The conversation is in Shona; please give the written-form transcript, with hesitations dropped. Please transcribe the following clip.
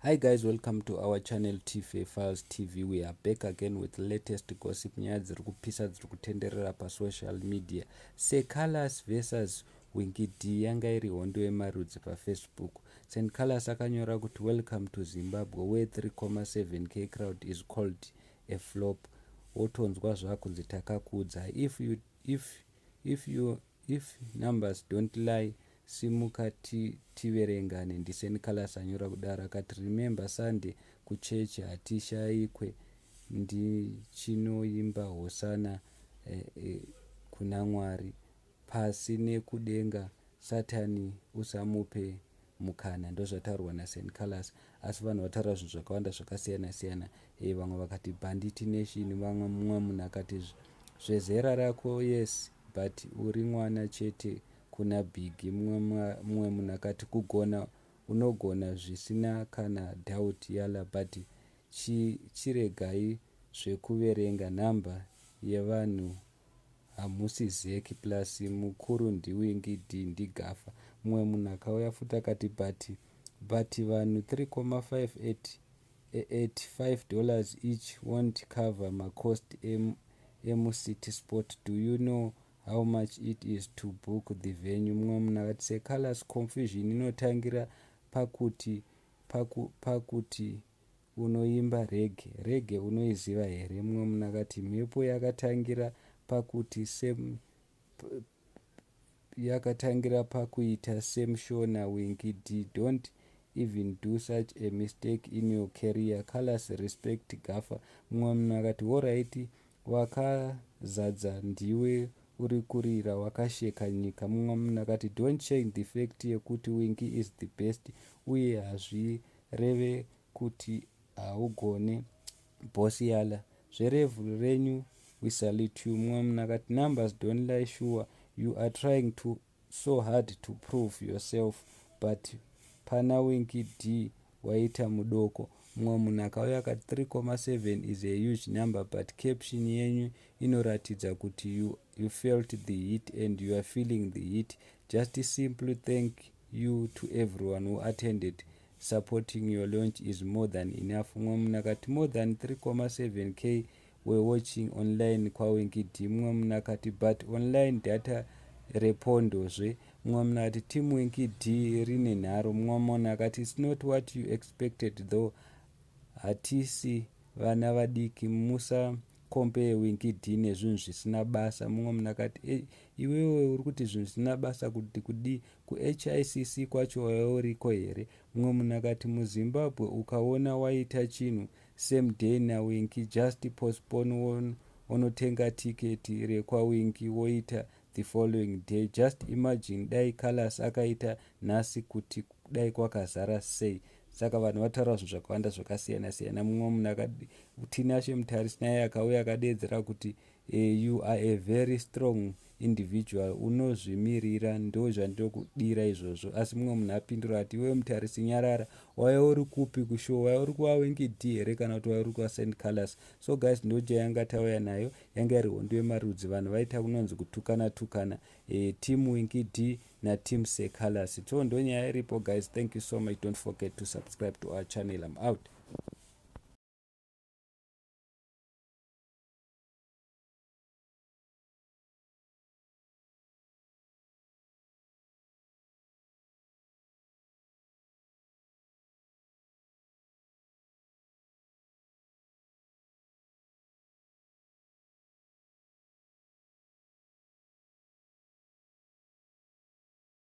Hi guys, welcome to our channel TV Files TV. We are back again with latest gossip nyaya dziri kupisa dziri kutenderera pasocial media. Calaz versus Winky D yanga irihondo yemarudzi paFacebook. Calaz akanyora kuti welcome to Zimbabwe where 3.7k crowd is called a flop. Wotonzwa zvakunzi takakuudza. If numbers don't lie, simuka tiverengane. Ndiseni Calaz anyora kudaro akati remember Sunday kuchechi hatishayikwe ndichinoimba hosana kuna Mwari pasi nekudenga Satani usamupe mukana. Ndozvataurwa naSt Calaz. Asi vanhu vataura zvinhu zvakawanda zvakasiyana siyana. Vamwe vakati Bandit Nation, vamwe mumwe munhu akati zvezera rako yes but uri mwana chete kuna big. Mumwe munhu akati kugona unogona zvisina kana doubt yala but chiregai zvekuverenga nhamba yevanhu hamusi zeki plus mukuru ndiWinky D Gafa. Mumwe munhu akauya futi akati but vanhu 3.5 at $5 each won't cover my cost emucity sport. Do you know how much it is to book the venue? Mumwe munhu akati Calaz confusion inotangira pakuti unoimba rege unoiziva here? Mumwe munhu akati mhepo yakatangira pakuita semshona Winky D. Don't even do such a mistake in your career. Calaz respect Gafa. Mumwe munhu akati alright, wakazadza ndiwe uri kurira wakasheka nyika. Mumwe munhu akati don't change the fact yekuti Winky is the best uye hazvireve kuti haugone bosi yala zverevu renyu we salute you. Mumwe munhu akati numbers don't lie, sure you are trying so hard to prove yourself but pana Winky D waita mudoko. Mumwe munhu akauya akati 3.7 is a huge number but caption yenyu inoratidza kuti you felt the heat and you are feeling the heat. Just simply thank you to everyone who attended. Supporting your launch is more than enough. Mumwe munhu akati more than 3.7k were watching online kwaWinky D. Mumwe munhu akati but online data repondozve. Mumwe munhu akati team Winky D rine nharo. Mumwe munhu akati it's not what you expected though. Hatisi vana vadiki, musa compare Winky D nezvinhu zvisina basa. Mumwe munhu akati iwewe uri kuti zvinhu zvisina basa kuti kudi kuHICC kwacho wauriko here? Mumwe munhu akati muZimbabwe ukaona waita chinhu same day naWinky just postpone wonotenga tiketi rekwaWinky woita the following day. Just imagine dai Calaz akaita nhasi kuti dai kwakazara sei. Saka vanhu vataura zvinhu zvakawanda zvakasiyana siyana. Mumwe munhu akati Tinashe mutarisi naye akauya akadedzera kuti you are a very strong individual, unozvimirira, ndo zvandokudira izvozvo. Asi mumwe munhu apindura ati iwe mutarisi nyarara, waya uri kupi kushow? Waya uri kwaWinky D here kana kuti waya uri kwaSt Calaz? So guys, ndoje yanga tauya nayo, yanga irihondo yemarudzi. Vanhu vaita kunonzi kutukana team Winky D na team Calaz. So ndo nyaya iripo guys. Thank you so much. Don't forget to subscribe to our channel. I'm out.